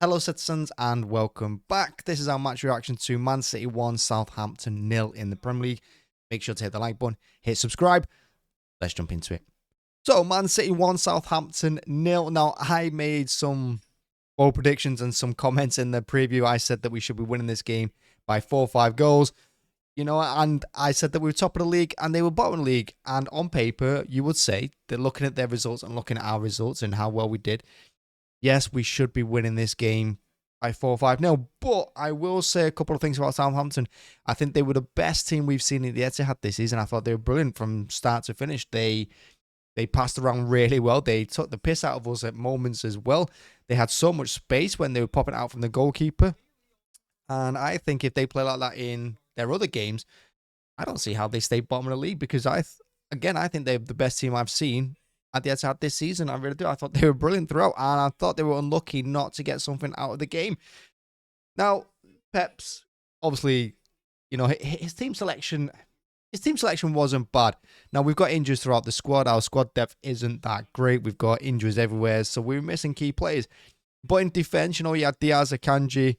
Hello citizens and welcome back. This is our match reaction to Man City 1, Southampton 0 in the Premier League. Make sure to hit the like button, hit subscribe. Let's jump into it. So Man City 1, Southampton 0. Now I made some bold predictions and some comments in the preview. I said that we should be winning this game by 4 or 5 goals. And I said that we were top of the league and they were bottom of the league. And on paper, you would say that looking at their results and looking at our results and how well we did, yes, we should be winning this game by 4 or 5-0. But I will say a couple of things about Southampton. I think they were the best team we've seen in the Etihad this season. I thought they were brilliant from start to finish. They passed around really well. They took the piss out of us at moments as well. They had so much space when they were popping out from the goalkeeper. And I think if they play like that in their other games, I don't see how they stay bottom of the league because I think they're the best team I've seen at the Etihad this season. I really do. I thought they were brilliant throughout, and I thought they were unlucky not to get something out of the game. Now, Pep's obviously, his team selection wasn't bad. Now, we've got injuries throughout the squad. Our squad depth isn't that great. We've got injuries everywhere, so we're missing key players. But in defense, you had Diaz, Akanji,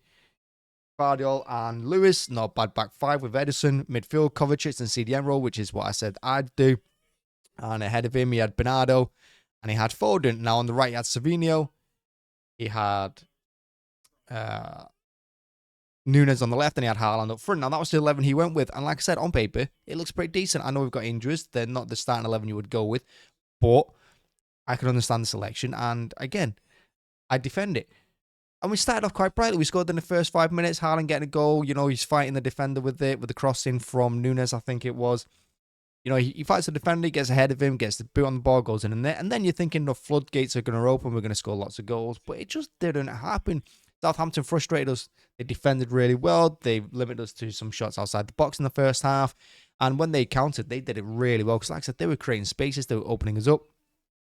Guardiola and Lewis. Not bad back five with Edison. Midfield, Kovacic and CDM role, which is what I said I'd do. And ahead of him, he had Bernardo and he had Foden. Now, on the right, he had Savinho. He had Nunes on the left and he had Haaland up front. Now, that was the 11 he went with. And like I said, on paper, it looks pretty decent. I know we've got injuries. They're not the starting 11 you would go with. But I can understand the selection. And again, I defend it. And we started off quite brightly. We scored in the first 5 minutes. Haaland getting a goal. He's fighting the defender with it, with the crossing from Nunes, I think it was. He fights the defender, he gets ahead of him, gets the boot on the ball, goes in there. And then you're thinking the floodgates are going to open, we're going to score lots of goals. But it just didn't happen. Southampton frustrated us. They defended really well. They limited us to some shots outside the box in the first half. And when they countered, they did it really well. Because like I said, they were creating spaces. They were opening us up.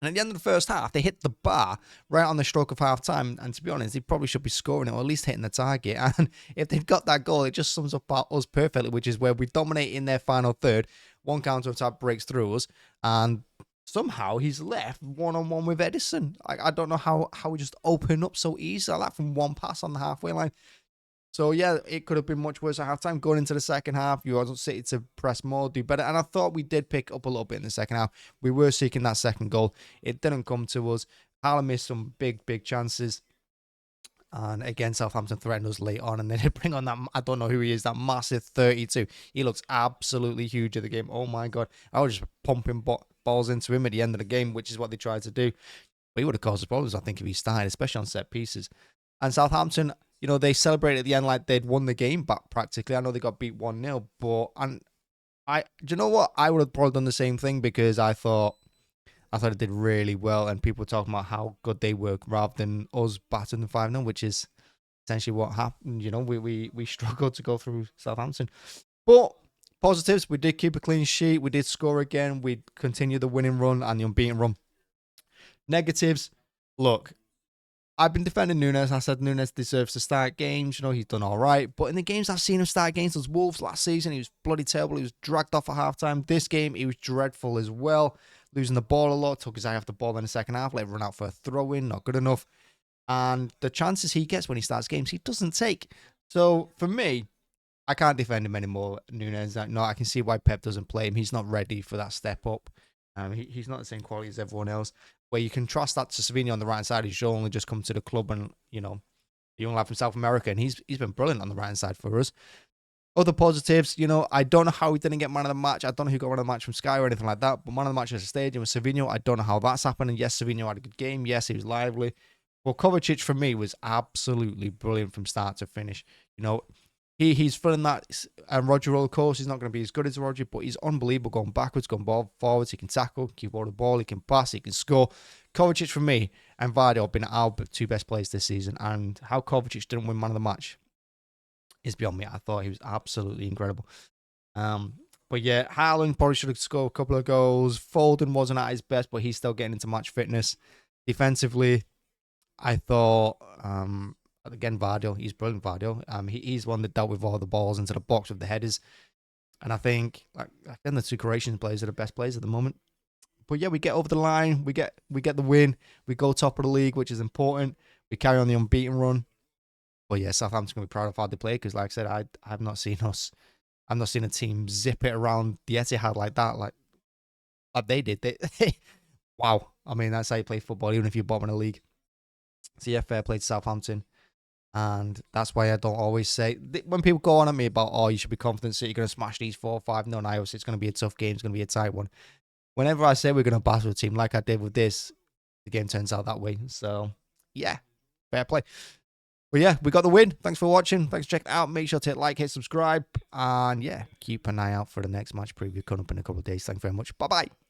And at the end of the first half, they hit the bar right on the stroke of half time. And to be honest, they probably should be scoring it or at least hitting the target. And if they've got that goal, it just sums up us perfectly, which is where we dominate in their final third. One counter attack breaks through us. And somehow he's left one-on-one with Edison. I don't know how we just open up so easy like that from one pass on the halfway line. So, yeah, it could have been much worse at halftime. Going into the second half, you want City to press more, do better. And I thought we did pick up a little bit in the second half. We were seeking that second goal. It didn't come to us. Haaland missed some big chances. And again, Southampton threatened us late on. And then they bring on that, I don't know who he is, that massive 32. He looks absolutely huge at the game. Oh, my God. I was just pumping balls into him at the end of the game, which is what they tried to do. But he would have caused us problems, I think, if he started, especially on set pieces. And Southampton, they celebrated at the end like they'd won the game back practically. I know they got beat 1-0, but do you know what? I would have probably done the same thing because I thought it did really well, and people were talking about how good they were rather than us batting them 5-0, which is essentially what happened. We struggled to go through Southampton. But positives, we did keep a clean sheet. We did score again. We continued the winning run and the unbeaten run. Negatives, look, I've been defending Nunes. I said Nunes deserves to start games. He's done all right. But in the games I've seen him start against those Wolves last season, he was bloody terrible. He was dragged off at halftime. This game, he was dreadful as well. Losing the ball a lot. Took his eye off the ball in the second half. Let him run out for a throw-in. Not good enough. And the chances he gets when he starts games, he doesn't take. So, for me, I can't defend him anymore, Nunes. No, I can see why Pep doesn't play him. He's not ready for that step up. He's not the same quality as everyone else. Where you contrast that to Savinho on the right side, who's only just come to the club and, the young lad from South America, and he's been brilliant on the right side for us. Other positives, I don't know how he didn't get man of the match. I don't know who got man of the match from Sky or anything like that, but man of the match at the stadium was Savinho. I don't know how that's happened. And yes, Savinho had a good game. Yes, he was lively. But Kovacic, for me, was absolutely brilliant from start to finish. He's filling that Roger roller coaster. He's not going to be as good as Roger, but he's unbelievable going backwards, going forwards. He can tackle, keep hold of the ball, he can pass, he can score. Kovacic, for me, and Vardy have been our two best players this season. And how Kovacic didn't win man of the match is beyond me. I thought he was absolutely incredible. But yeah, Haaland probably should have scored a couple of goals. Foden wasn't at his best, but he's still getting into match fitness. Defensively, I thought... again, Vardy, he's brilliant, Vardy. He's one that dealt with all the balls into the box with the headers. And I think, again, the two Croatian players are the best players at the moment. But yeah, we get over the line. We get the win. We go top of the league, which is important. We carry on the unbeaten run. But yeah, Southampton going to be proud of how they play because, like I said, I've not seen us. I've not seen a team zip it around the Etihad like that, like they did. Wow. I mean, that's how you play football, even if you're bottom of the league. So yeah, fair play to Southampton. And that's why I don't always say, when people go on at me about, oh, you should be confident City are going to smash these 4-5. No, it's going to be a tough game. It's going to be a tight one. Whenever I say we're going to battle a team like I did with this, the game turns out that way. So yeah, fair play. But yeah, we got the win. Thanks for watching. Thanks for checking it out. Make sure to hit like, hit subscribe. And yeah, keep an eye out for the next match preview coming up in a couple of days. Thanks very much. Bye-bye.